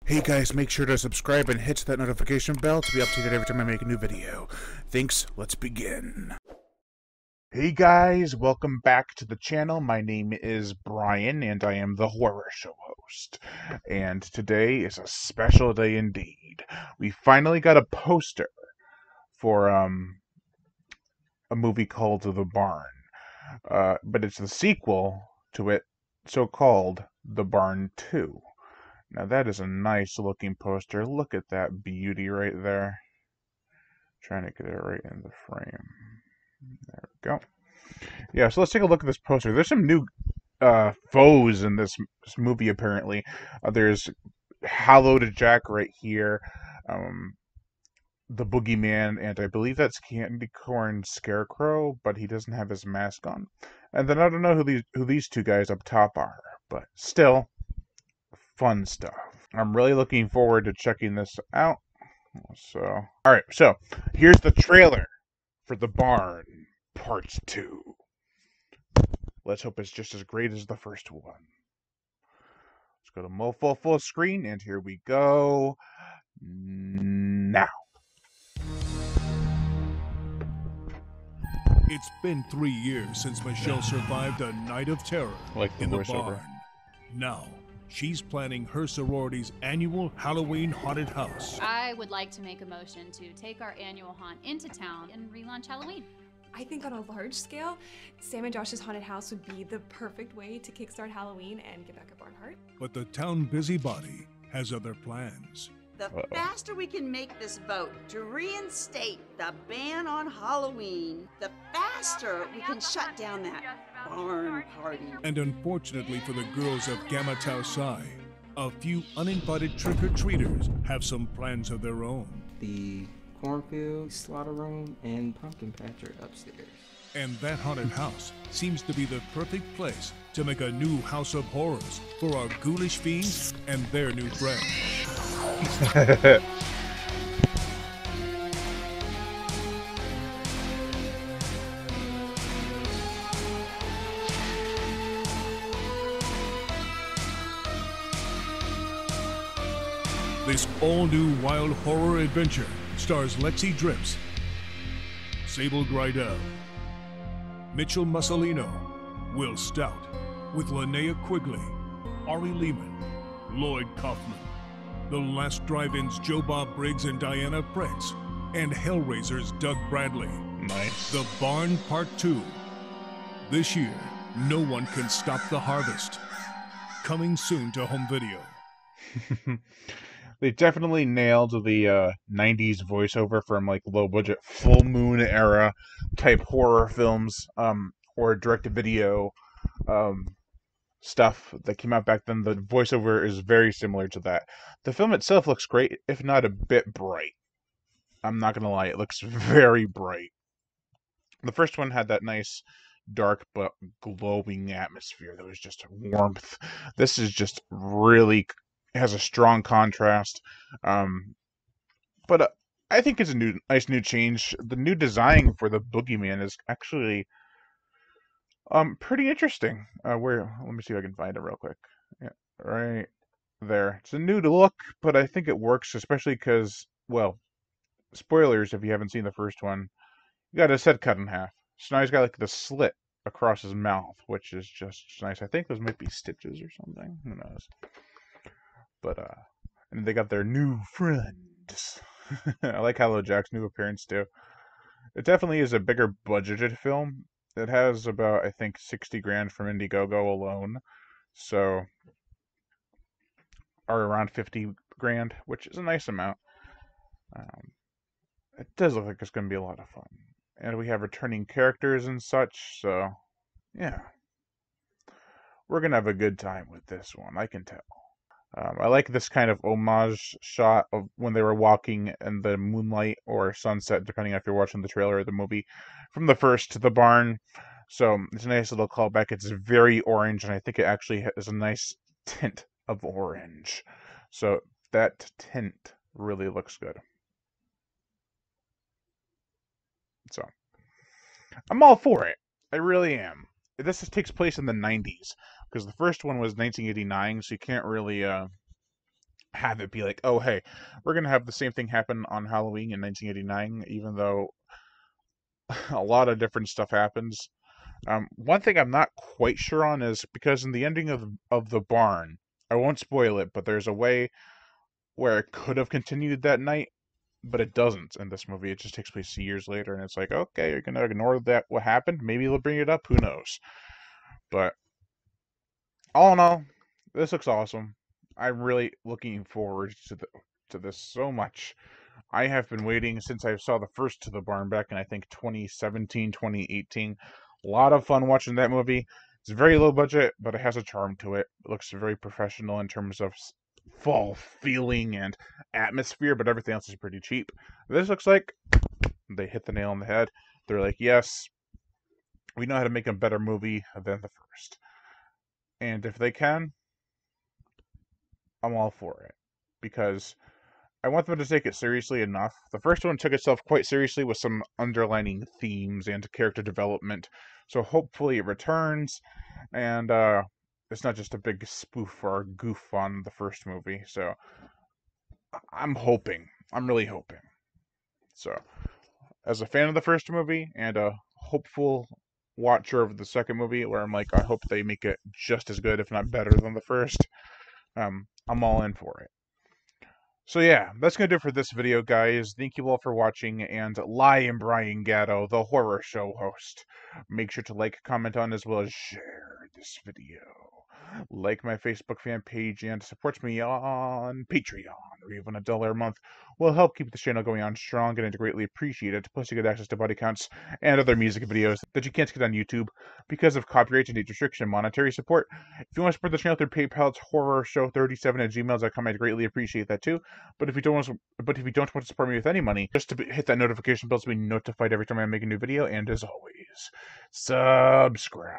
Hey guys, make sure to subscribe and hit that notification bell to be updated every time I make a new video. Thanks, let's begin. Hey guys, welcome back to the channel. My name is Brian and I am the Horror Show host. And today is a special day indeed. We finally got a poster for a movie called The Barn. But it's the sequel to it, so-called The Barn 2. Now that is a nice looking poster. Look at that beauty right there. Trying to get it right in the frame. There we go. Yeah, so let's take a look at this poster. There's some new foes in this movie apparently. There's Hallowed Jack right here. The Boogeyman, and I believe that's Candy Corn Scarecrow, but he doesn't have his mask on. And then I don't know who these two guys up top are, but still fun stuff. I'm really looking forward to checking this out. So, alright, so here's the trailer for The Barn Part 2. Let's hope it's just as great as the first one. Let's go to Mofo full screen, and here we go. Now. It's been 3 years since Michelle survived a night of terror in the barn. Now, she's planning her sorority's annual Halloween haunted house. I would like to make a motion to take our annual haunt into town and relaunch Halloween. I think on a large scale, Sam and Josh's haunted house would be the perfect way to kickstart Halloween and get back at Barnhart. But the town busybody has other plans. The faster we can make this vote to reinstate the ban on Halloween, the faster we can shut down that barn party. And unfortunately for the girls of Gamma Tau Psi, a few uninvited trick-or-treaters have some plans of their own. The cornfield, slaughter room, and pumpkin patch are upstairs. And that haunted house seems to be the perfect place to make a new house of horrors for our ghoulish fiends and their new friends. This all-new wild horror adventure stars Lexi Drips, Sable Grydell, Mitchell Mussolino, Will Stout, with Linnea Quigley, Ari Lehman, Lloyd Kaufman, The Last Drive-In's Joe Bob Briggs and Diana Prince, and Hellraiser's Doug Bradley. Nice. The Barn Part 2. This year, no one can stop the harvest. Coming soon to home video. They definitely nailed the 90s voiceover from like low-budget Full Moon era type horror films or direct-to-video stuff that came out back then. The voiceover is very similar to that. The film itself looks great, if not a bit bright. I'm not gonna lie, it looks very bright. The first one had that nice dark but glowing atmosphere. There was just warmth. This is just really has a strong contrast. But I think it's a nice new change. The new design for the Boogeyman is actually pretty interesting. Let me see if I can find it real quick. Yeah, right there. It's a new look, but I think it works, especially because, well, spoilers if you haven't seen the first one. You got his head cut in half. So now he's got like the slit across his mouth, which is just nice. I think those might be stitches or something. Who knows? But and they got their new friends. I like Hallowed Jack's new appearance too. It definitely is a bigger budgeted film. It has about, I think, 60 grand from Indiegogo alone. So, or around 50 grand, which is a nice amount. It does look like it's going to be a lot of fun. And we have returning characters and such, so, yeah. We're going to have a good time with this one, I can tell. I like this kind of homage shot of when they were walking in the moonlight or sunset, depending if you're watching the trailer or the movie, from the first to the barn. So it's a nice little callback. It's very orange, and I think it actually has a nice tint of orange. So that tint really looks good. So I'm all for it. I really am. This takes place in the 90s. Because the first one was 1989, so you can't really have it be like, oh, hey, we're going to have the same thing happen on Halloween in 1989, even though a lot of different stuff happens. One thing I'm not quite sure on is because in the ending of the barn, I won't spoil it, but there's a way where it could have continued that night, but it doesn't in this movie. It just takes place years later, and it's like, okay, you're gonna ignore that what happened. Maybe they'll bring it up. Who knows? But all in all, this looks awesome. I'm really looking forward to this so much. I have been waiting since I saw the first To the Barn back in, I think, 2017, 2018. A lot of fun watching that movie. It's very low budget, but it has a charm to it. It looks very professional in terms of fall feeling and atmosphere, but everything else is pretty cheap. This looks like they hit the nail on the head. They're like, yes, we know how to make a better movie than the first. And if they can, I'm all for it. Because I want them to take it seriously enough. The first one took itself quite seriously with some underlining themes and character development. So hopefully it returns, and it's not just a big spoof or goof on the first movie. So I'm hoping. I'm really hoping. So, as a fan of the first movie and a hopeful watcher of the second movie, where I'm like, I hope they make it just as good, if not better than the first, I'm all in for it. So yeah, that's going to do it for this video, guys. Thank you all for watching, and I am Brian Gatto, the horror show host. Make sure to like, comment on, as well as share this video. Like my Facebook fan page and support me on Patreon, or even $1 a month will help keep the channel going on strong, and I'd greatly appreciate it. Plus, you get access to body counts and other music videos that you can't get on YouTube because of copyright and age restriction and monetary support. If you want to support the channel through PayPal, it's horrorshow37@gmail.com. I'd greatly appreciate that too. But if you don't want to support me with any money, just to hit that notification bell to be notified every time I make a new video. And as always, subscribe.